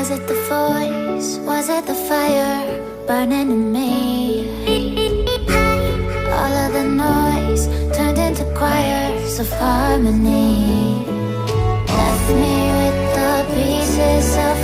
Was it the voice? Was it the fire burning in me? All of the noise turned into choirs of harmony. Left me with the pieces of